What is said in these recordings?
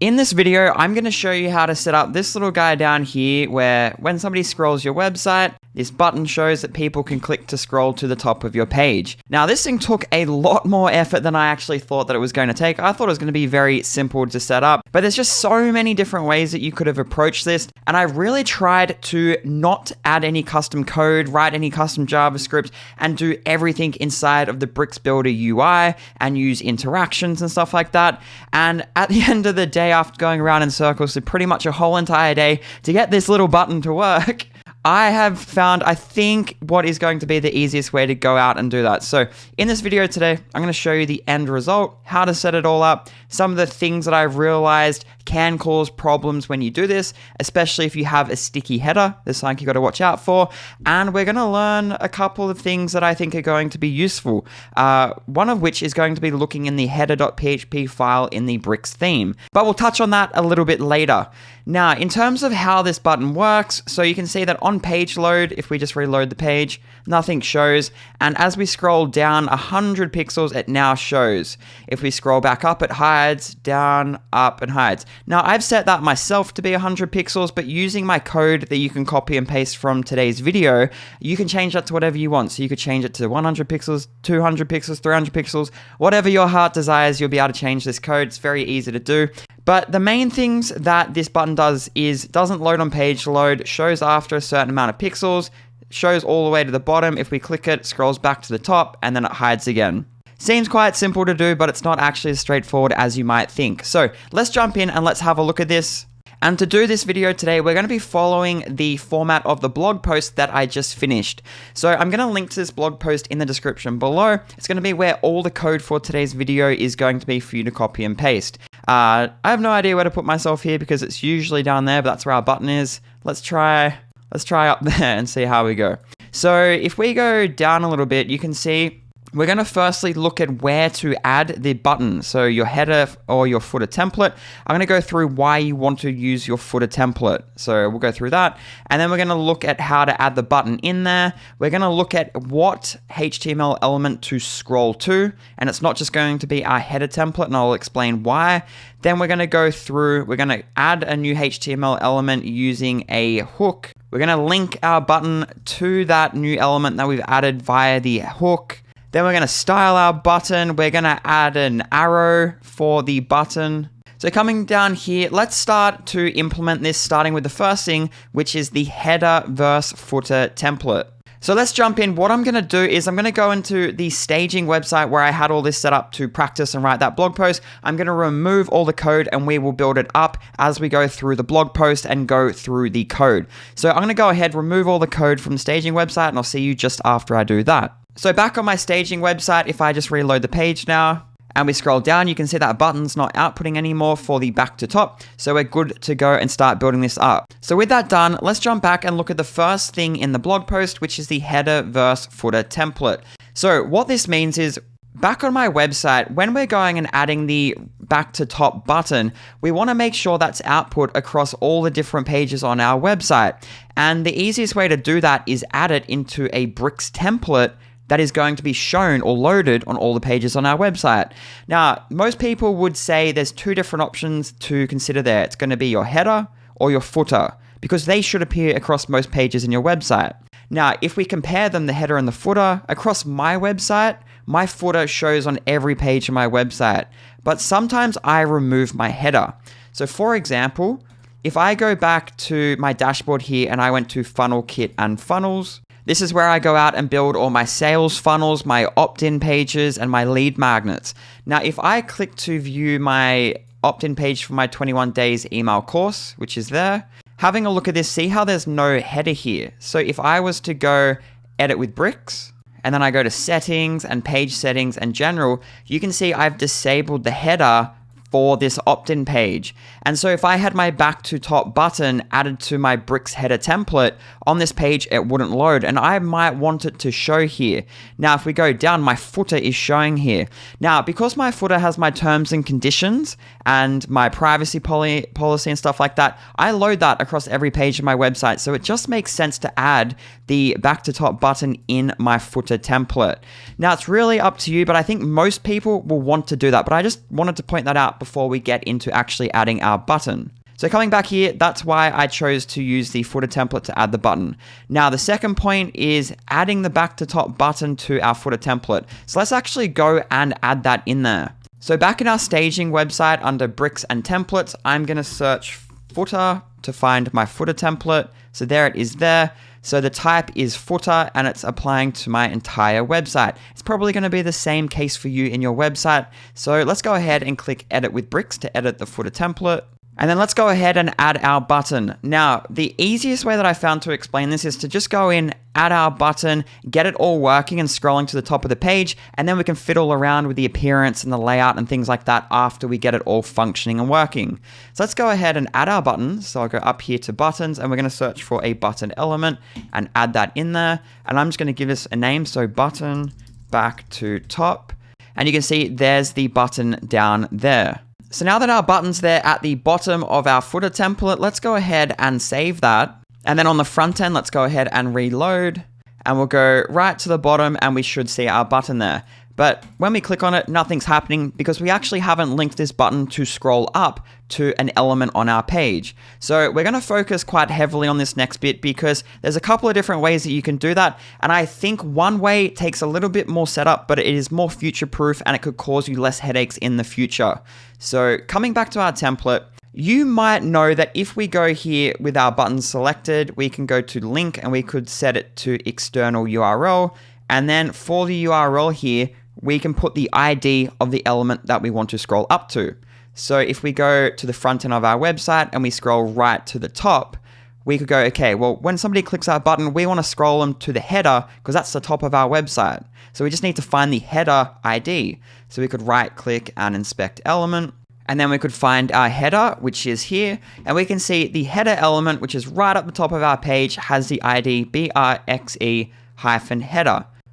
In this video, I'm going to show you how to set up this little guy down here where when somebody scrolls your website, this button shows that people can click to scroll to the top of your page. Now, this thing took a lot more effort than I actually thought that it was going to take. I thought it was going to be very simple to set up, but there's just so many different ways that you could have approached this. And I really tried to not add any custom code, write any custom JavaScript, and do everything inside of the Bricks Builder UI and use interactions and stuff like that. And at the end of the day, after going around in circles for pretty much a whole entire day to get this little button to work, I have found, I think, what is going to be the easiest way to go out and do that. So in this video today, I'm going to show you the end result, how to set it all up, some of the things that I've realized can cause problems when you do this, especially if you have a sticky header. There's something you got to watch out for. And we're going to learn a couple of things that I think are going to be useful. One of which is going to be looking in the header.php file in the Bricks theme. But we'll touch on that a little bit later. Now, in terms of how this button works, so you can see that on page load, if we just reload the page, nothing shows. And as we scroll down 100 pixels, it now shows. If we scroll back up, it hides, down, up, and hides. Now, I've set that myself to be 100 pixels, but using my code that you can copy and paste from today's video, you can change that to whatever you want. So you could change it to 100 pixels, 200 pixels, 300 pixels, whatever your heart desires, you'll be able to change this code. It's very easy to do. But the main things that this button does is doesn't load on page load, shows after a certain amount of pixels, shows all the way to the bottom. If we click it, scrolls back to the top, and then it hides again. Seems quite simple to do, but it's not actually as straightforward as you might think. So let's jump in and let's have a look at this. And to do this video today, we're going to be following the format of the blog post that I just finished. So I'm going to link to this blog post in the description below. It's going to be where all the code for today's video is going to be for you to copy and paste. I have no idea where to put myself here because it's usually down there, but that's where our button is. Let's try up there and see how we go. So if we go down a little bit, you can see we're going to firstly look at where to add the button. So your header or your footer template. I'm going to go through why you want to use your footer template. So we'll go through that. And then we're going to look at how to add the button in there. We're going to look at what HTML element to scroll to. And it's not just going to be our header template, and I'll explain why. Then we're going to go through, we're going to add a new HTML element using a hook. We're going to link our button to that new element that we've added via the hook. Then we're going to style our button. We're going to add an arrow for the button. So coming down here, let's start to implement this, starting with the first thing, which is the header versus footer template. So let's jump in. What I'm going to do is I'm going to go into the staging website where I had all this set up to practice and write that blog post. I'm going to remove all the code and we will build it up as we go through the blog post and go through the code. So I'm going to go ahead, remove all the code from the staging website, and I'll see you just after I do that. So back on my staging website, if I just reload the page now and we scroll down, you can see that button's not outputting anymore for the back to top. So we're good to go and start building this up. So with that done, let's jump back and look at the first thing in the blog post, which is the header versus footer template. So what this means is back on my website, when we're going and adding the back to top button, we want to make sure that's output across all the different pages on our website. And the easiest way to do that is add it into a Bricks template that is going to be shown or loaded on all the pages on our website. Now, most people would say there's two different options to consider there. It's going to be your header or your footer, because they should appear across most pages in your website. Now, if we compare them, the header and the footer, across my website, my footer shows on every page of my website, but sometimes I remove my header. So for example, if I go back to my dashboard here and I went to FunnelKit and funnels, this is where I go out and build all my sales funnels, my opt-in pages, and my lead magnets. Now, if I click to view my opt-in page for my 21 days email course, which is there, having a look at this, see how there's no header here. So if I was to go edit with Bricks, and then I go to settings and page settings and general, you can see I've disabled the header for this opt-in page. And so if I had my back to top button added to my Bricks header template, on this page it wouldn't load, and I might want it to show here. Now if we go down, my footer is showing here. Now because my footer has my terms and conditions and my privacy policy and stuff like that, I load that across every page of my website, so it just makes sense to add the back to top button in my footer template. Now it's really up to you, but I think most people will want to do that, but I just wanted to point that out before we get into actually adding our button. So coming back here, that's why I chose to use the footer template to add the button. Now, the second point is adding the back to top button to our footer template. So let's actually go and add that in there. So back in our staging website under bricks and templates, I'm going to search footer to find my footer template. So there it is there. So the type is footer and it's applying to my entire website. It's probably going to be the same case for you in your website. So let's go ahead and click edit with bricks to edit the footer template. And then let's go ahead and add our button. Now, the easiest way that I found to explain this is to just go in, add our button, get it all working and scrolling to the top of the page, and then we can fiddle around with the appearance and the layout and things like that after we get it all functioning and working. So let's go ahead and add our button. So I'll go up here to buttons and we're going to search for a button element and add that in there. And I'm just going to give this a name. So button back to top. And you can see there's the button down there. So now that our button's there at the bottom of our footer template, let's go ahead and save that. And then on the front end, let's go ahead and reload. And we'll go right to the bottom and we should see our button there. But when we click on it, nothing's happening because we actually haven't linked this button to scroll up to an element on our page. So we're going to focus quite heavily on this next bit because there's a couple of different ways that you can do that. And I think one way takes a little bit more setup, but it is more future-proof and it could cause you less headaches in the future. So coming back to our template, you might know that if we go here with our buttons selected, we can go to link and we could set it to external URL. And then for the URL here, we can put the ID of the element that we want to scroll up to. So if we go to the front end of our website and we scroll right to the top, we could go, okay, well, when somebody clicks our button, we want to scroll them to the header because that's the top of our website. So we just need to find the header ID. So we could right click and inspect element. And then we could find our header, which is here. And we can see the header element, which is right up the top of our page, has the ID BRXE-header.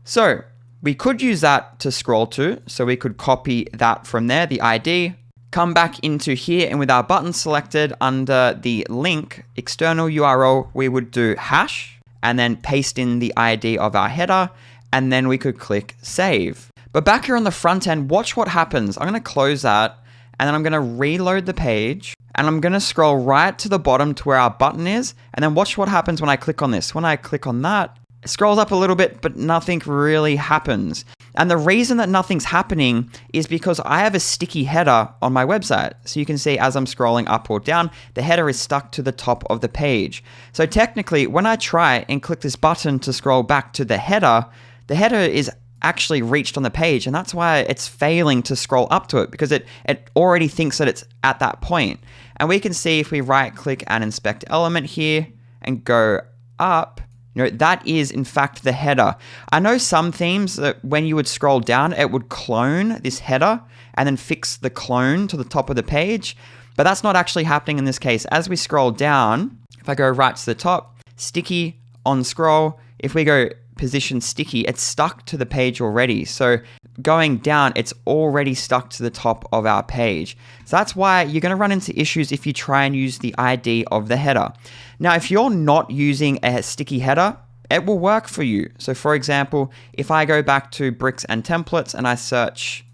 So we could use that to scroll to. So we could copy that from there, the ID, come back into here, and with our button selected under the link external URL, we would do hash and then paste in the ID of our header. And then we could click save. But back here on the front end, watch what happens. I'm going to close that. And then I'm going to reload the page and I'm going to scroll right to the bottom to where our button is. And then watch what happens when I click on this. When I click on that, it scrolls up a little bit, but nothing really happens. And the reason that nothing's happening is because I have a sticky header on my website. So you can see as I'm scrolling up or down, the header is stuck to the top of the page. So technically, when I try and click this button to scroll back to the header is actually reached on the page, and that's why it's failing to scroll up to it because it already thinks that it's at that point. And we can see if we right click and inspect element here and go up, that is in fact the header. I know some themes that when you would scroll down, it would clone this header and then fix the clone to the top of the page, but that's not actually happening in this case. As we scroll down, if I go right to the top, sticky on scroll, if we go position sticky, it's stuck to the page already. So going down, it's already stuck to the top of our page. So that's why you're going to run into issues if you try and use the ID of the header. Now, if you're not using a sticky header, it will work for you. So for example, if I go back to bricks and templates and I search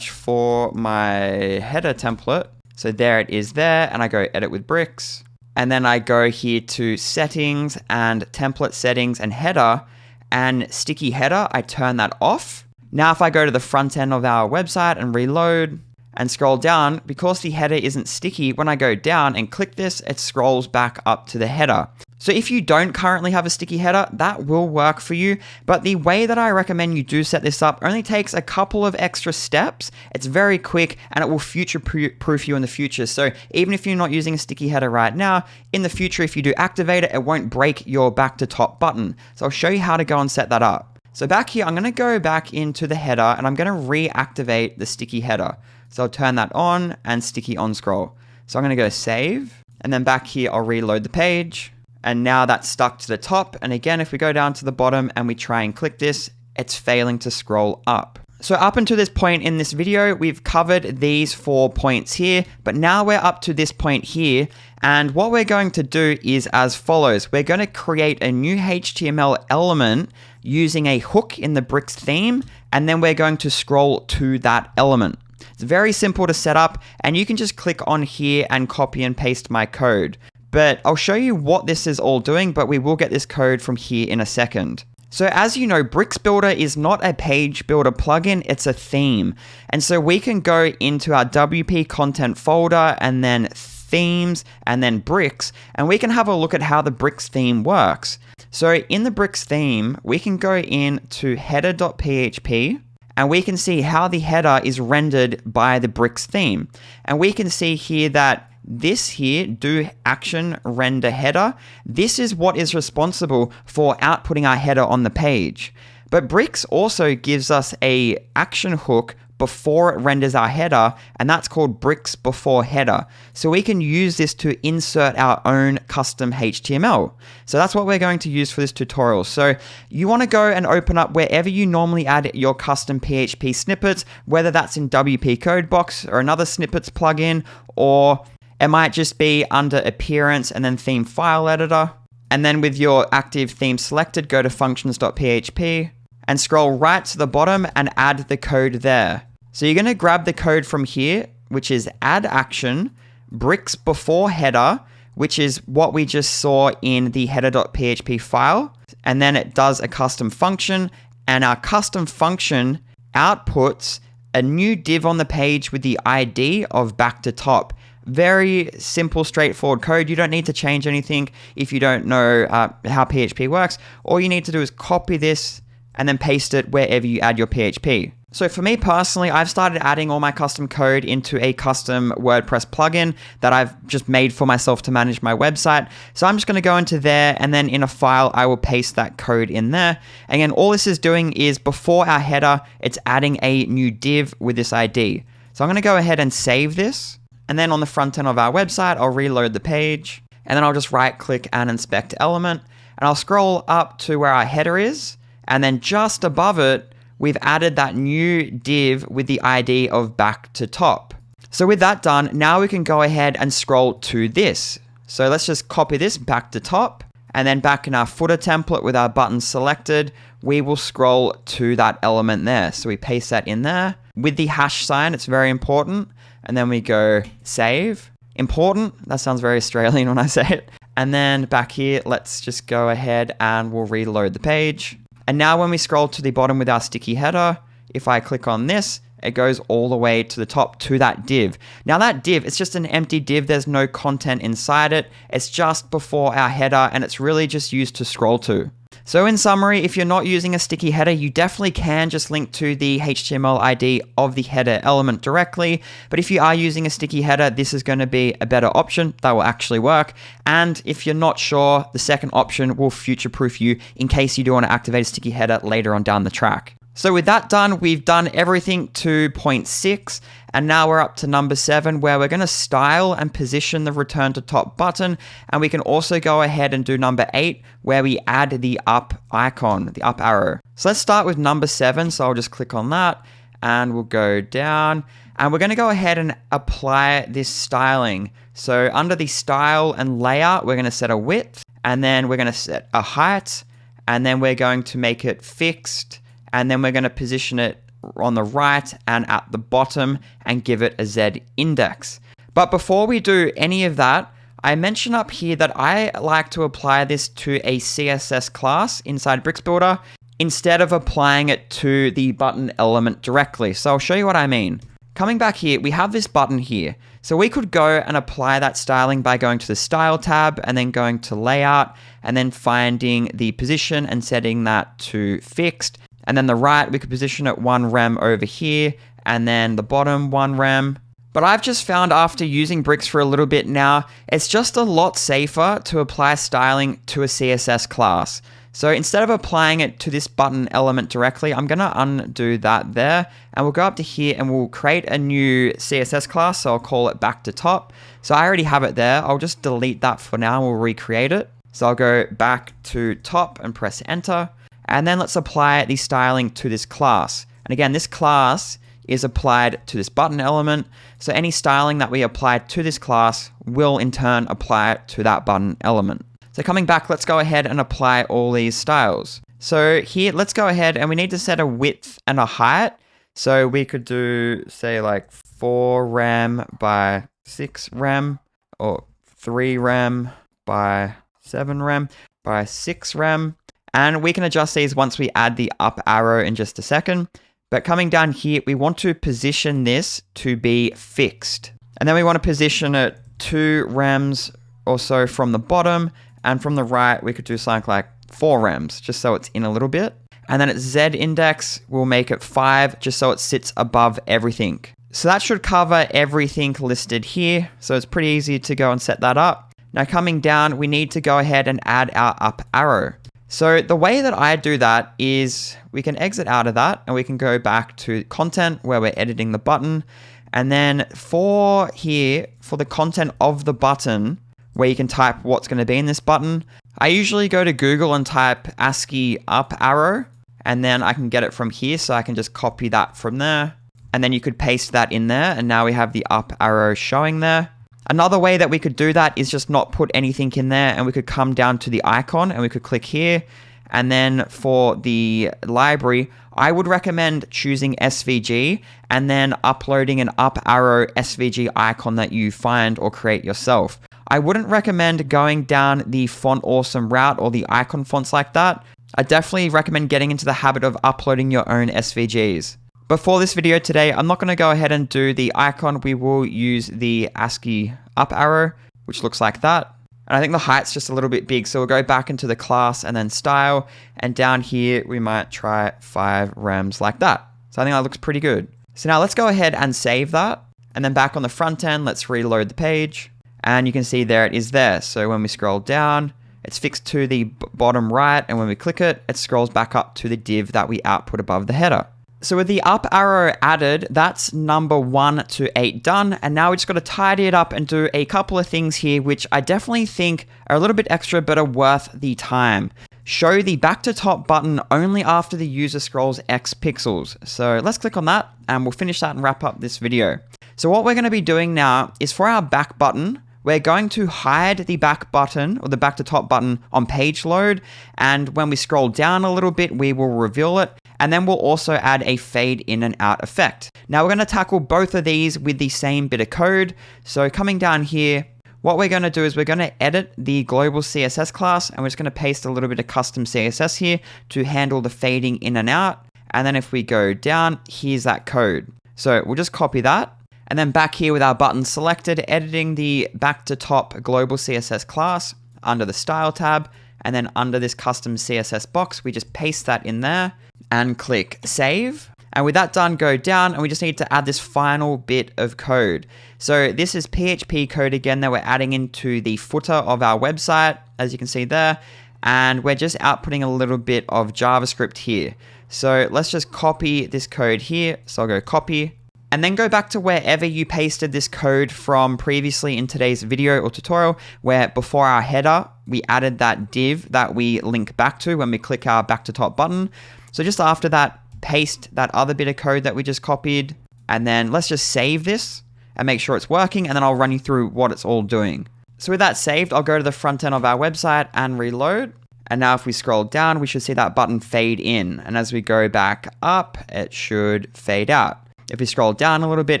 for my header template, so there it is there, and I go edit with bricks. And then I go here to settings and template settings and header, and sticky header, I turn that off. Now, if I go to the front end of our website and reload and scroll down, because the header isn't sticky, when I go down and click this, it scrolls back up to the header. So if you don't currently have a sticky header, that will work for you. But the way that I recommend you do set this up only takes a couple of extra steps. It's very quick and it will future-proof you in the future. So even if you're not using a sticky header right now, in the future, if you do activate it, it won't break your back to top button. So I'll show you how to go and set that up. So back here, I'm going to go back into the header and I'm going to reactivate the sticky header. So I'll turn that on and sticky on scroll. So I'm going to go save, and then back here, I'll reload the page. And now that's stuck to the top. And again, if we go down to the bottom and we try and click this, it's failing to scroll up. So up until this point in this video, we've covered these 4 points here, but now we're up to this point here. And what we're going to do is as follows. We're going to create a new HTML element using a hook in the bricks theme, and then we're going to scroll to that element. It's very simple to set up, and you can just click on here and copy and paste my code. But I'll show you what this is all doing, but we will get this code from here in a second. So as you know, Bricks Builder is not a page builder plugin, it's a theme. And so we can go into our WP content folder and then themes and then bricks, and we can have a look at how the bricks theme works. So in the bricks theme, we can go into header.php and we can see how the header is rendered by the bricks theme. And we can see here that this here, do action render header, this is what is responsible for outputting our header on the page. But Bricks also gives us a action hook before it renders our header, and that's called Bricks before header. So we can use this to insert our own custom HTML. So that's what we're going to use for this tutorial. So you want to go and open up wherever you normally add your custom PHP snippets, whether that's in WP Codebox or another snippets plugin, or it might just be under appearance and then theme file editor. And then with your active theme selected, go to functions.php and scroll right to the bottom and add the code there. So you're going to grab the code from here, which is add action, bricks before header, which is what we just saw in the header.php file. And then it does a custom function, and our custom function outputs a new div on the page with the ID of back to top. Very simple, straightforward code. You don't need to change anything if you don't know how PHP works. All you need to do is copy this and then paste it wherever you add your PHP. So for me personally, I've started adding all my custom code into a custom WordPress plugin that I've just made for myself to manage my website. So I'm just going to go into there, and then in a file, I will paste that code in there. Again, all this is doing is before our header, it's adding a new div with this ID. So I'm going to go ahead and save this. And then on the front end of our website, I'll reload the page, and then I'll just right click and inspect element, and I'll scroll up to where our header is. And then just above it, we've added that new div with the ID of back to top. So with that done, now we can go ahead and scroll to this. So let's just copy this back to top, and then back in our footer template with our button selected, we will scroll to that element there. So we paste that in there with the hash sign. It's very important. And then we go save. Important. That sounds very Australian when I say it. And then back here, let's just go ahead and we'll reload the page. And now when we scroll to the bottom with our sticky header, if I click on this, it goes all the way to the top to that div. Now that div, it's just an empty div. There's no content inside it. It's just before our header, and it's really just used to scroll to. So in summary, if you're not using a sticky header, you definitely can just link to the HTML ID of the header element directly. But if you are using a sticky header, this is going to be a better option that will actually work. And if you're not sure, the second option will future-proof you in case you do want to activate a sticky header later on down the track. So with that done, we've done everything to point 6, and now we're up to number 7, where we're going to style and position the return to top button. And we can also go ahead and do number 8, where we add the up icon, the up arrow. So let's start with number 7. So I'll just click on that, and we'll go down, and we're going to go ahead and apply this styling. So under the style and layout, we're going to set a width, and then we're going to set a height, and then we're going to make it fixed. And then we're going to position it on the right and at the bottom and give it a Z index. But before we do any of that, I mention up here that I like to apply this to a CSS class inside Bricks Builder instead of applying it to the button element directly. So I'll show you what I mean. Coming back here, we have this button here. So we could go and apply that styling by going to the Style tab and then going to Layout and then finding the position and setting that to fixed. And then the right, we could position it 1 rem over here, and then the bottom 1 rem. But I've just found after using Bricks for a little bit now, it's just a lot safer to apply styling to a CSS class. So instead of applying it to this button element directly, I'm going to undo that there, and we'll go up to here and we'll create a new CSS class. So I'll call it back to top. So I already have it there. I'll just delete that for now. We'll recreate it. So I'll go back to top and press enter. And then let's apply the styling to this class. And again, this class is applied to this button element. So any styling that we apply to this class will in turn apply it to that button element. So coming back, let's go ahead and apply all these styles. So here, let's go ahead and we need to set a width and a height. So we could do, say, like 4 rem by 6 rem, or 3 rem by 7 rem by 6 rem. And we can adjust these once we add the up arrow in just a second. But coming down here, we want to position this to be fixed. And then we want to position it 2 rems or so from the bottom. And from the right, we could do something like 4 rems, just so it's in a little bit. And then its Z index, we'll make it 5, just so it sits above everything. So that should cover everything listed here. So it's pretty easy to go and set that up. Now coming down, we need to go ahead and add our up arrow. So the way that I do that is we can exit out of that and we can go back to content where we're editing the button. And then for here, for the content of the button, where you can type what's going to be in this button, I usually go to Google and type ASCII up arrow, and then I can get it from here. So I can just copy that from there. And then you could paste that in there. And now we have the up arrow showing there. Another way that we could do that is just not put anything in there, and we could come down to the icon and we could click here. And then for the library, I would recommend choosing SVG and then uploading an up arrow SVG icon that you find or create yourself. I wouldn't recommend going down the Font Awesome route or the icon fonts like that. I definitely recommend getting into the habit of uploading your own SVGs. But for this video today, I'm not going to go ahead and do the icon. We will use the ASCII up arrow, which looks like that. And I think the height's just a little bit big. So we'll go back into the class and then style. And down here, we might try 5 rems like that. So I think that looks pretty good. So now let's go ahead and save that. And then back on the front end, let's reload the page. And you can see there it is there. So when we scroll down, it's fixed to the bottom right. And when we click it, it scrolls back up to the div that we output above the header. So with the up arrow added, that's number 1 to 8 done. And now we just got to tidy it up and do a couple of things here, which I definitely think are a little bit extra, but are worth the time. Show the back to top button only after the user scrolls X pixels. So let's click on that and we'll finish that and wrap up this video. So what we're going to be doing now is for our back button, we're going to hide the back button or the back to top button on page load. And when we scroll down a little bit, we will reveal it. And then we'll also add a fade in and out effect. Now we're going to tackle both of these with the same bit of code. So coming down here, what we're going to do is we're going to edit the global CSS class, and we're just going to paste a little bit of custom CSS here to handle the fading in and out. And then if we go down, here's that code. So we'll just copy that. And then back here with our button selected, editing the back to top global CSS class under the style tab. And then under this custom CSS box, we just paste that in there and click save. And with that done, go down and we just need to add this final bit of code. So this is PHP code again that we're adding into the footer of our website, as you can see there. And we're just outputting a little bit of JavaScript here. So let's just copy this code here. So I'll go copy. And then go back to wherever you pasted this code from previously in today's video or tutorial, where before our header, we added that div that we link back to when we click our back to top button. So just after that, paste that other bit of code that we just copied. And then let's just save this and make sure it's working. And then I'll run you through what it's all doing. So with that saved, I'll go to the front end of our website and reload. And now if we scroll down, we should see that button fade in. And as we go back up, it should fade out. If we scroll down a little bit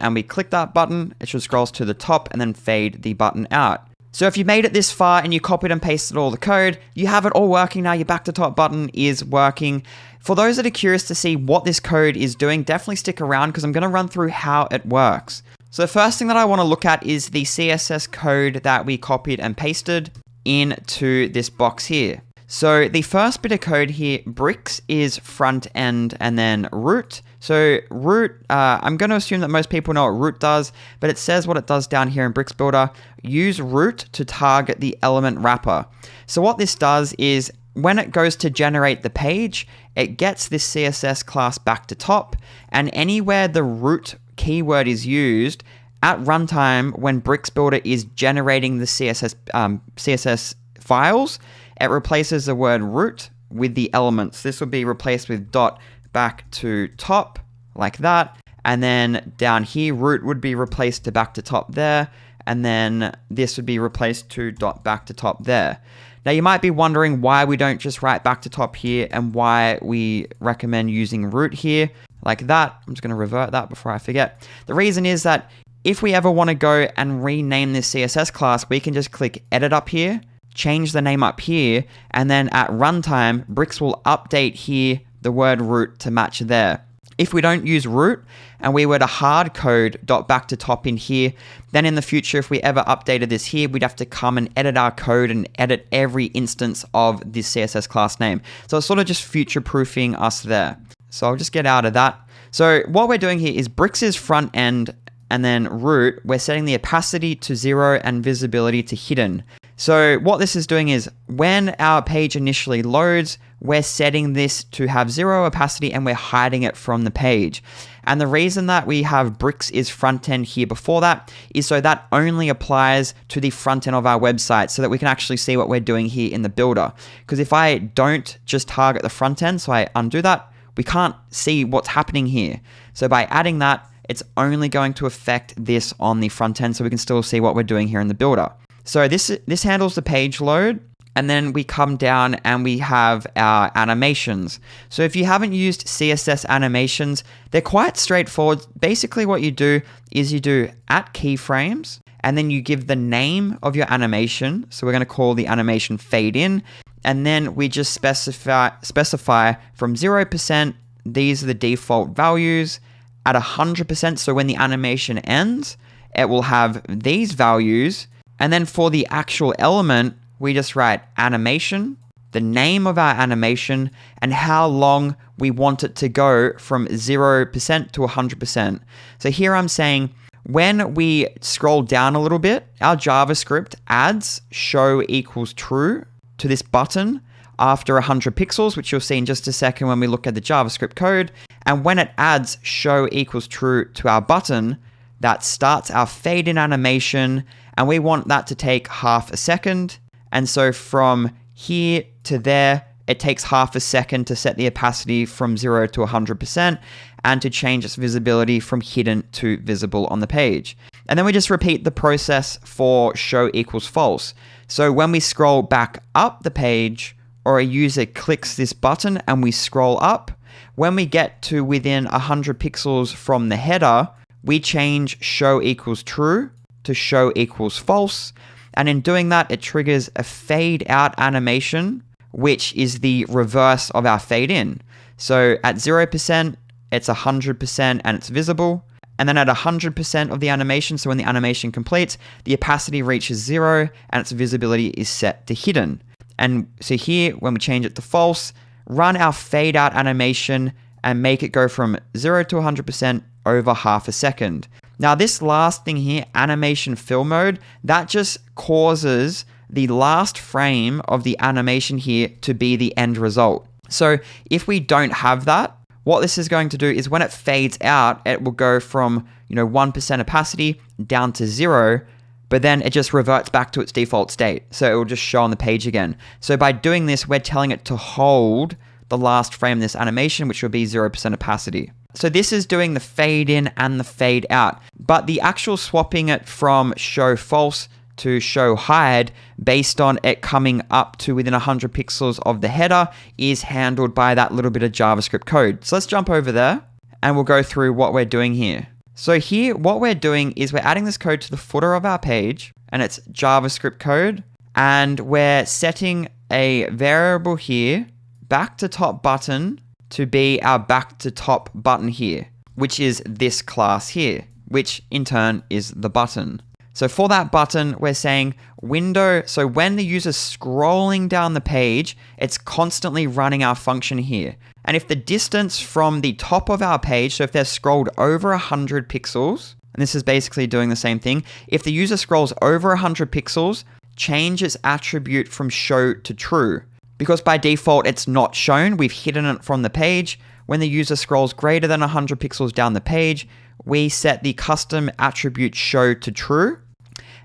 and we click that button, it should scroll to the top and then fade the button out. So if you made it this far and you copied and pasted all the code, you have it all working now. Your back to top button is working. For those that are curious to see what this code is doing, definitely stick around because I'm going to run through how it works. So the first thing that I want to look at is the CSS code that we copied and pasted into this box here. So the first bit of code here, bricks, is front end and then root. So root, I'm going to assume that most people know what root does, but it says what it does down here in Bricks Builder. Use root to target the element wrapper. So what this does is when it goes to generate the page, it gets this CSS class back to top, and anywhere the root keyword is used at runtime when Bricks Builder is generating the CSS files, it replaces the word root with the elements. This will be replaced with dot back to top like that. And then down here, root would be replaced to back to top there. And then this would be replaced to dot back to top there. Now you might be wondering why we don't just write back to top here and why we recommend using root here. like that. I'm just going to revert that before I forget. The reason is that if we ever want to go and rename this CSS class, we can just click edit up here, change the name up here, and then at runtime, Bricks will update here the word root to match there. If we don't use root and we were to hard code .back to top in here, then in the future, if we ever updated this here, we'd have to come and edit our code and edit every instance of this CSS class name. So it's sort of just future-proofing us there. So I'll just get out of that. So what we're doing here is Bricks' front end and then root, we're setting the opacity to 0 and visibility to hidden. So what this is doing is when our page initially loads, we're setting this to have 0 opacity and we're hiding it from the page. And the reason that we have Bricks is front end here before that is so that only applies to the front end of our website so that we can actually see what we're doing here in the builder. Because if I don't just target the front end, so I undo that, we can't see what's happening here. So by adding that, it's only going to affect this on the front end so we can still see what we're doing here in the builder. So this handles the page load, and then we come down and we have our animations. So if you haven't used CSS animations, they're quite straightforward. Basically what you do is you do @keyframes, and then you give the name of your animation. So we're going to call the animation fade in, and then we just specify from 0%, these are the default values, at 100%, so when the animation ends, it will have these values. And then for the actual element, we just write animation, the name of our animation, and how long we want it to go from 0% to 100%. So here I'm saying when we scroll down a little bit, our JavaScript adds show equals true to this button after 100 pixels, which you'll see in just a second when we look at the JavaScript code. And when it adds show equals true to our button, that starts our fade in animation, and we want that to take half a second. And so from here to there, it takes half a second to set the opacity from 0 to 100% and to change its visibility from hidden to visible on the page. And then we just repeat the process for show equals false. So when we scroll back up the page, or a user clicks this button and we scroll up, when we get to within 100 pixels from the header, we change show equals true to show equals false. And in doing that, it triggers a fade out animation, which is the reverse of our fade in. So at 0%, it's 100% and it's visible. And then at 100% of the animation, so when the animation completes, the opacity reaches 0 and its visibility is set to hidden. And so here, when we change it to false, run our fade out animation and make it go from 0 to 100% over half a second. Now this last thing here, animation fill mode, that just causes the last frame of the animation here to be the end result. So if we don't have that, what this is going to do is when it fades out, it will go from 1% opacity down to 0, but then it just reverts back to its default state. So it will just show on the page again. So by doing this, we're telling it to hold the last frame of this animation, which will be 0% opacity. So this is doing the fade in and the fade out, but the actual swapping it from show false to show hide based on it coming up to within 100 pixels of the header is handled by that little bit of JavaScript code. So let's jump over there and we'll go through what we're doing here. So here, what we're doing is we're adding this code to the footer of our page, and it's JavaScript code, and we're setting a variable here, back to top button, to be our back to top button here, which is this class here, which in turn is the button. So for that button, we're saying window. So when the user's scrolling down the page, it's constantly running our function here. And if the distance from the top of our page, so if they've scrolled over 100 pixels, and this is basically doing the same thing, if the user scrolls over 100 pixels, change its attribute from show to true. Because by default, it's not shown, we've hidden it from the page. When the user scrolls greater than 100 pixels down the page, we set the custom attribute show to true.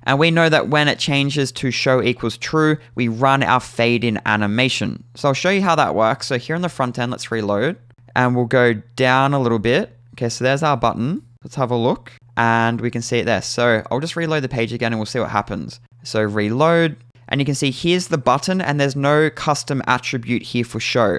And we know that when it changes to show equals true, we run our fade in animation. So I'll show you how that works. So here on the front end, let's reload and we'll go down a little bit. Okay, so there's our button. Let's have a look and we can see it there. So I'll just reload the page again and we'll see what happens. So reload, and you can see here's the button and there's no custom attribute here for show.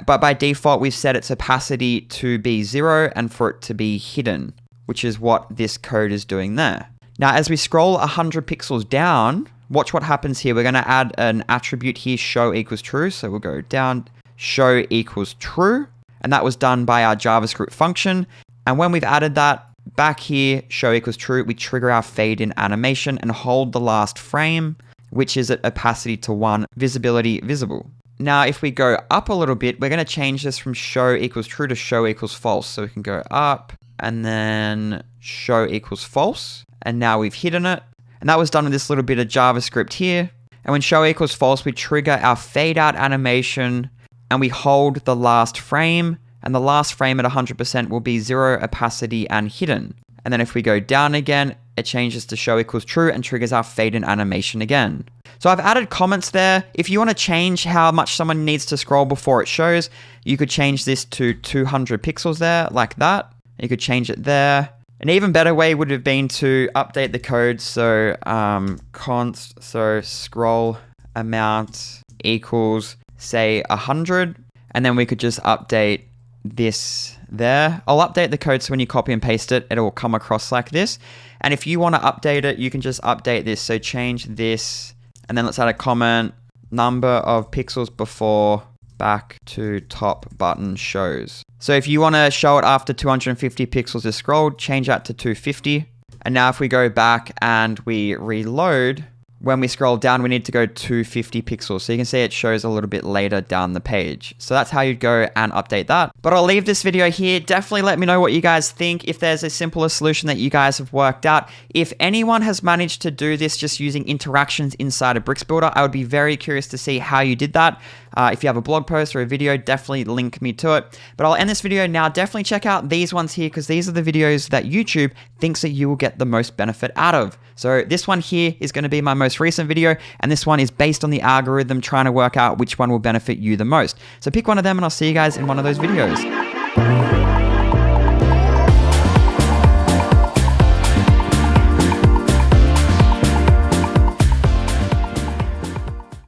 But by default, we've set its opacity to be 0 and for it to be hidden, which is what this code is doing there. Now, as we scroll 100 pixels down, watch what happens here. We're going to add an attribute here, show equals true. So we'll go down, show equals true. And that was done by our JavaScript function. And when we've added that back here, show equals true, we trigger our fade in animation and hold the last frame, which is at opacity to 1, visibility visible. Now, if we go up a little bit, we're going to change this from show equals true to show equals false. So we can go up and then show equals false. And now we've hidden it. And that was done with this little bit of JavaScript here. And when show equals false, we trigger our fade out animation and we hold the last frame. And the last frame at 100% will be 0 opacity and hidden. And then if we go down again, it changes to show equals true and triggers our fade in animation again. So I've added comments there. If you want to change how much someone needs to scroll before it shows, you could change this to 200 pixels there, like that. You could change it there. An even better way would have been to update the code. So so scroll amount equals, say, 100. And then we could just update this there. I'll update the code so when you copy and paste it, it will come across like this. And if you want to update it, you can just update this. So change this, and then let's add a comment, number of pixels before back to top button shows. So if you want to show it after 250 pixels is scrolled, change that to 250. And now if we go back and we reload, when we scroll down, we need to go 250 pixels. So you can see it shows a little bit later down the page. So that's how you'd go and update that. But I'll leave this video here. Definitely let me know what you guys think. If there's a simpler solution that you guys have worked out. If anyone has managed to do this just using interactions inside of Bricks Builder, I would be very curious to see how you did that. If you have a blog post or a video, definitely link me to it. But I'll end this video now. Definitely check out these ones here because these are the videos that YouTube thinks that you will get the most benefit out of. So this one here is going to be my most recent video, and this one is based on the algorithm trying to work out which one will benefit you the most. So pick one of them and I'll see you guys in one of those videos.